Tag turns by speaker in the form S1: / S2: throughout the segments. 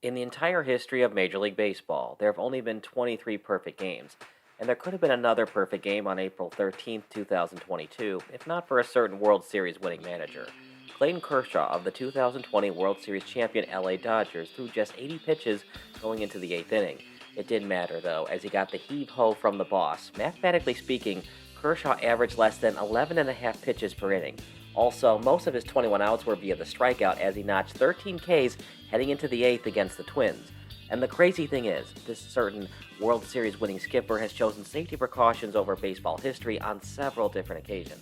S1: In the entire history of Major League Baseball, there have only been 23 perfect games, and there could have been another perfect game on April 13th, 2022, if not for a certain World Series winning manager. Clayton Kershaw of the 2020 World Series champion LA Dodgers threw just 80 pitches going into the eighth inning. It didn't matter, though, as he got the heave-ho from the boss. Mathematically speaking, Kershaw averaged less than 11 and a half pitches per inning. Also, most of his 21 outs were via the strikeout as he notched 13 Ks heading into the eighth against the Twins. And the crazy thing is, this certain World Series winning skipper has chosen safety precautions over baseball history on several different occasions.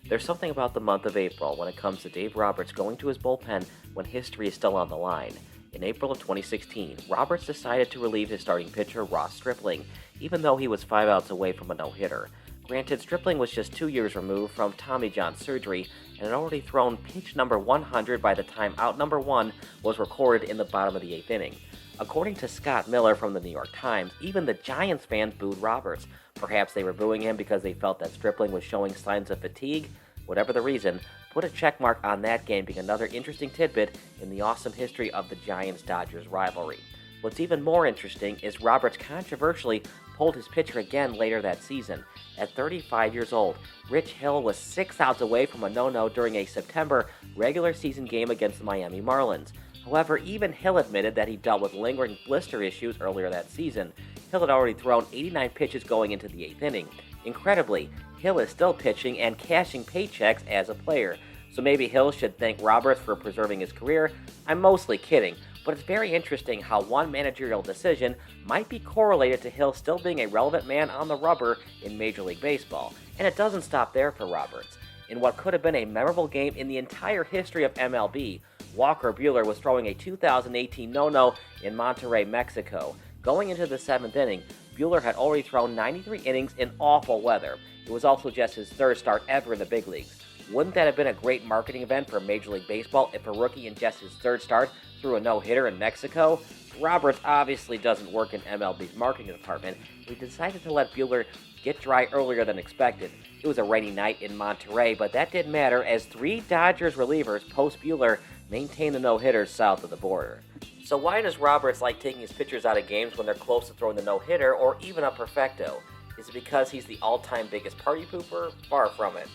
S1: There's something about the month of April when it comes to Dave Roberts going to his bullpen when history is still on the line. In April of 2016, Roberts decided to relieve his starting pitcher, Ross Stripling, even though he was 5 outs away from a no-hitter. Granted, Stripling was just 2 years removed from Tommy John surgery and had already thrown pitch number 100 by the time out number 1 was recorded in the bottom of the eighth inning. According to Scott Miller from the New York Times, even the Giants fans booed Roberts. Perhaps they were booing him because they felt that Stripling was showing signs of fatigue. Whatever the reason, put a checkmark on that game being another interesting tidbit in the awesome history of the Giants-Dodgers rivalry. What's even more interesting is Roberts controversially pulled his pitcher again later that season. At 35 years old, Rich Hill was 6 outs away from a no-no during a September regular season game against the Miami Marlins. However, even Hill admitted that he dealt with lingering blister issues earlier that season. Hill had already thrown 89 pitches going into the eighth inning. Incredibly, Hill is still pitching and cashing paychecks as a player. So maybe Hill should thank Roberts for preserving his career? I'm mostly kidding, but it's very interesting how one managerial decision might be correlated to Hill still being a relevant man on the rubber in Major League Baseball. And it doesn't stop there for Roberts. In what could have been a memorable game in the entire history of MLB, Walker Buehler was throwing a 2018 no-no in Monterrey, Mexico. Going into the seventh inning, Buehler had already thrown 93 innings in awful weather. It was also just his third start ever in the big leagues. Wouldn't that have been a great marketing event for Major League Baseball if a rookie in just his third start threw a no-hitter in Mexico? Roberts obviously doesn't work in MLB's marketing department. He decided to let Buehler get dry earlier than expected. It was a rainy night in Monterrey, but that didn't matter as 3 Dodgers relievers post-Buehler maintained the no-hitters south of the border. So why does Roberts like taking his pitchers out of games when they're close to throwing the no-hitter or even a perfecto? Is it because he's the all-time biggest party pooper? Far from it.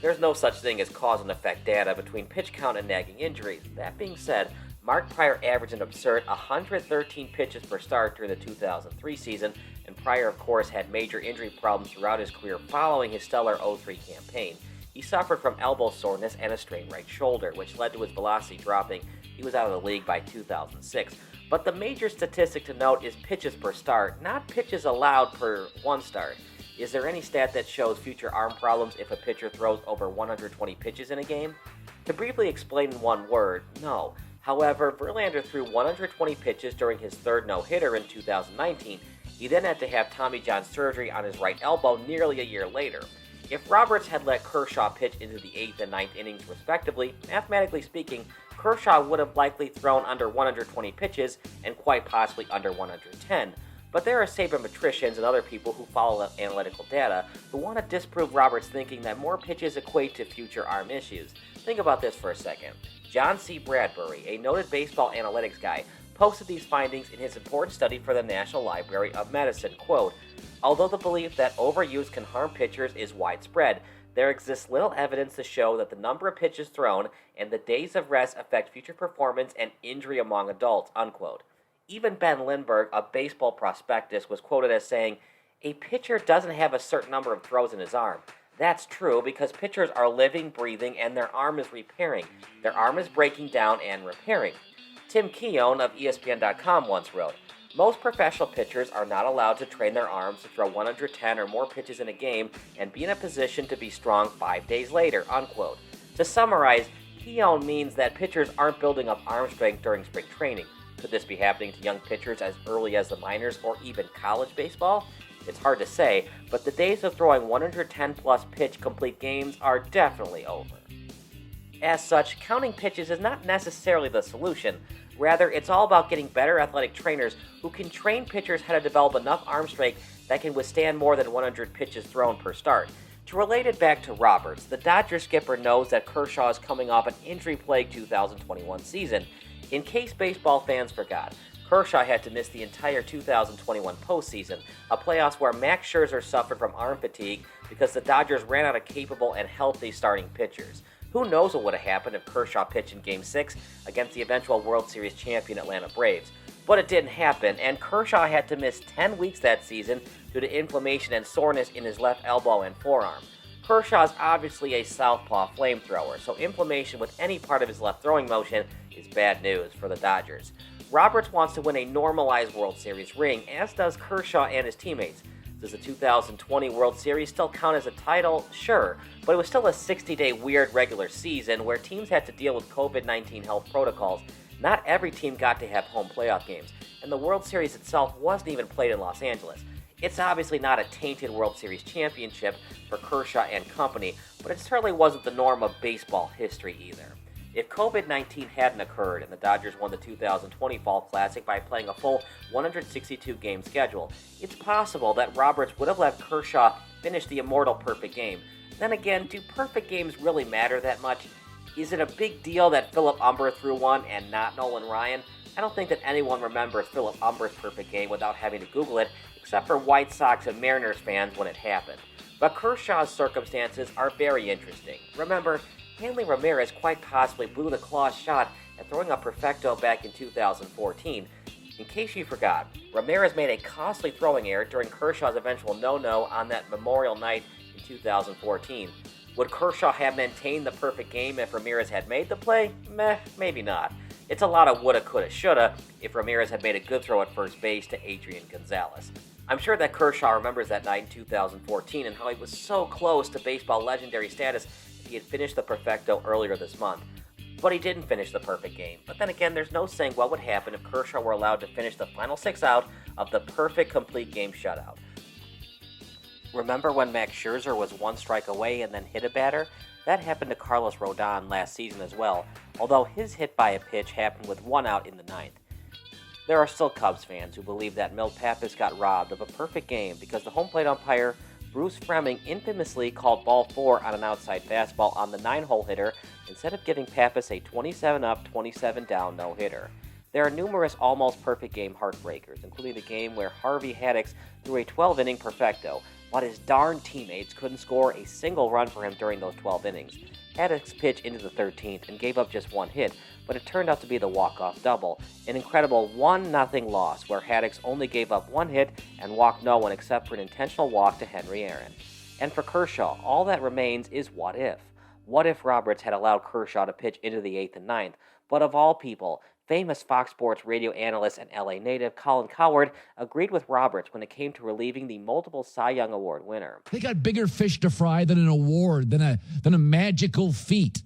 S1: There's no such thing as cause and effect data between pitch count and nagging injuries. That being said, Mark Pryor averaged an absurd 113 pitches per start during the 2003 season, and Pryor, of course, had major injury problems throughout his career following his stellar 03 campaign. He suffered from elbow soreness and a strained right shoulder, which led to his velocity dropping. He was out of the league by 2006. But the major statistic to note is pitches per start, not pitches allowed per one start. Is there any stat that shows future arm problems if a pitcher throws over 120 pitches in a game? To briefly explain in one word, no. However, Verlander threw 120 pitches during his third no-hitter in 2019. He then had to have Tommy John surgery on his right elbow nearly a year later. If Roberts had let Kershaw pitch into the 8th and ninth innings respectively, mathematically speaking, Kershaw would have likely thrown under 120 pitches and quite possibly under 110. But there are sabermetricians and other people who follow analytical data who want to disprove Roberts' thinking that more pitches equate to future arm issues. Think about this for a second. John C. Bradbury, a noted baseball analytics guy, posted these findings in his important study for the National Library of Medicine. Quote, although the belief that overuse can harm pitchers is widespread, there exists little evidence to show that the number of pitches thrown and the days of rest affect future performance and injury among adults, unquote. Even Ben Lindbergh, a baseball prospectus, was quoted as saying, a pitcher doesn't have a certain number of throws in his arm. That's true because pitchers are living, breathing, and their arm is repairing. Their arm is breaking down and repairing. Tim Keown of ESPN.com once wrote, most professional pitchers are not allowed to train their arms to throw 110 or more pitches in a game and be in a position to be strong 5 days later, unquote. To summarize, Keown means that pitchers aren't building up arm strength during spring training. Could this be happening to young pitchers as early as the minors or even college baseball? It's hard to say, but the days of throwing 110-plus pitch complete games are definitely over. As such, counting pitches is not necessarily the solution. Rather, it's all about getting better athletic trainers who can train pitchers how to develop enough arm strength that can withstand more than 100 pitches thrown per start. To relate it back to Roberts, the Dodgers skipper knows that Kershaw is coming off an injury-plagued 2021 season. In case baseball fans forgot, Kershaw had to miss the entire 2021 postseason, a playoffs where Max Scherzer suffered from arm fatigue because the Dodgers ran out of capable and healthy starting pitchers. Who knows what would have happened if Kershaw pitched in Game 6 against the eventual World Series champion Atlanta Braves. But it didn't happen, and Kershaw had to miss 10 weeks that season due to inflammation and soreness in his left elbow and forearm. Kershaw is obviously a southpaw flamethrower, so inflammation with any part of his left throwing motion is bad news for the Dodgers. Roberts wants to win a normalized World Series ring, as does Kershaw and his teammates. Does the 2020 World Series still count as a title? Sure, but it was still a 60-day weird regular season where teams had to deal with COVID-19 health protocols. Not every team got to have home playoff games, and the World Series itself wasn't even played in Los Angeles. It's obviously not a tainted World Series championship for Kershaw and company, but it certainly wasn't the norm of baseball history either. If COVID-19 hadn't occurred and the Dodgers won the 2020 Fall Classic by playing a full 162-game schedule, it's possible that Roberts would have let Kershaw finish the immortal perfect game. Then again, do perfect games really matter that much? Is it a big deal that Philip Humber threw one and not Nolan Ryan? I don't think that anyone remembers Philip Humber's perfect game without having to Google it, except for White Sox and Mariners fans when it happened. But Kershaw's circumstances are very interesting. Remember, Hanley Ramirez quite possibly blew the claw shot at throwing a perfecto back in 2014. In case you forgot, Ramirez made a costly throwing error during Kershaw's eventual no-no on that Memorial Night in 2014. Would Kershaw have maintained the perfect game if Ramirez had made the play? Meh, maybe not. It's a lot of woulda, coulda, shoulda if Ramirez had made a good throw at first base to Adrian Gonzalez. I'm sure that Kershaw remembers that night in 2014 and how he was so close to baseball legendary status if he had finished the perfecto earlier this month. But he didn't finish the perfect game. But then again, there's no saying what would happen if Kershaw were allowed to finish the final 6 out of the perfect complete game shutout. Remember when Max Scherzer was 1 strike away and then hit a batter? That happened to Carlos Rodon last season as well, although his hit by a pitch happened with 1 out in the 9th. There are still Cubs fans who believe that Milt Pappas got robbed of a perfect game because the home plate umpire Bruce Fremming infamously called ball 4 on an outside fastball on the 9-hole hitter instead of giving Pappas a 27-up, 27-down no-hitter. There are numerous almost perfect game heartbreakers, including the game where Harvey Haddix threw a 12-inning perfecto, while his darn teammates couldn't score a single run for him during those 12 innings. Haddix pitched into the 13th and gave up just 1 hit, but it turned out to be the walk-off double, an incredible 1-0 loss where Haddix only gave up 1 hit and walked no one except for an intentional walk to Henry Aaron. And for Kershaw, all that remains is what if. What if Roberts had allowed Kershaw to pitch into the 8th and 9th? But of all people, famous Fox Sports radio analyst and LA native Colin Cowherd agreed with Roberts when it came to relieving the multiple Cy Young Award winner.
S2: They got bigger fish to fry than an award, than a magical feat.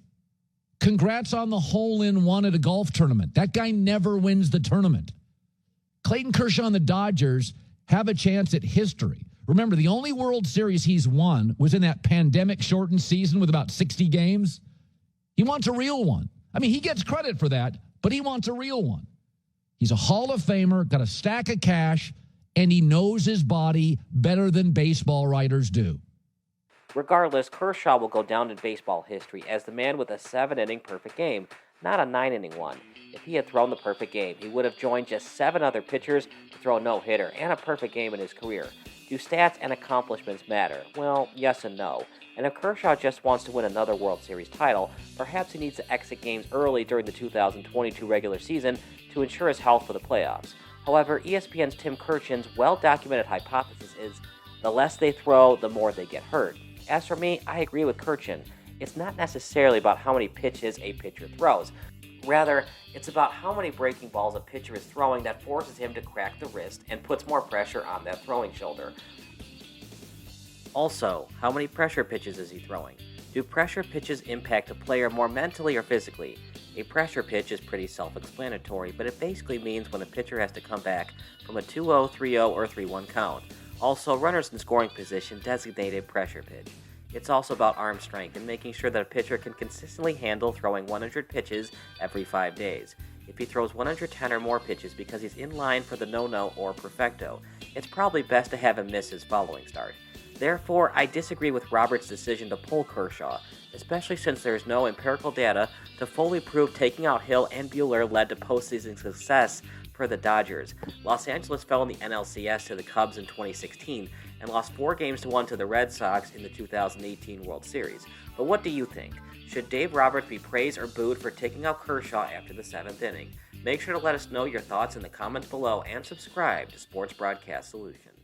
S2: Congrats on the hole-in-one at a golf tournament. That guy never wins the tournament. Clayton Kershaw and the Dodgers have a chance at history. Remember, the only World Series he's won was in that pandemic-shortened season with about 60 games. He wants a real one. I mean, he gets credit for that, but he wants a real one. He's a Hall of Famer, got a stack of cash, and he knows his body better than baseball writers do.
S1: Regardless, Kershaw will go down in baseball history as the man with a 7-inning perfect game, not a 9-inning one. If he had thrown the perfect game, he would have joined just 7 other pitchers to throw a no-hitter and a perfect game in his career. Do stats and accomplishments matter? Well, yes and no. And if Kershaw just wants to win another World Series title, perhaps he needs to exit games early during the 2022 regular season to ensure his health for the playoffs. However, ESPN's Tim Kurkjian's well-documented hypothesis is the less they throw, the more they get hurt. As for me, I agree with Kurkjian. It's not necessarily about how many pitches a pitcher throws. Rather, it's about how many breaking balls a pitcher is throwing that forces him to crack the wrist and puts more pressure on that throwing shoulder. Also, how many pressure pitches is he throwing? Do pressure pitches impact a player more mentally or physically? A pressure pitch is pretty self-explanatory, but it basically means when a pitcher has to come back from a 2-0, 3-0, or 3-1 count. Also, runners in scoring position designate a pressure pitch. It's also about arm strength and making sure that a pitcher can consistently handle throwing 100 pitches every 5 days. If he throws 110 or more pitches because he's in line for the no-no or perfecto, it's probably best to have him miss his following start. Therefore, I disagree with Roberts' decision to pull Kershaw, especially since there is no empirical data to fully prove taking out Hill and Buehler led to postseason success per the Dodgers, Los Angeles fell in the NLCS to the Cubs in 2016 and lost 4-1 to the Red Sox in the 2018 World Series. But what do you think? Should Dave Roberts be praised or booed for taking out Kershaw after the 7th inning? Make sure to let us know your thoughts in the comments below and subscribe to Sports Broadcast Solutions.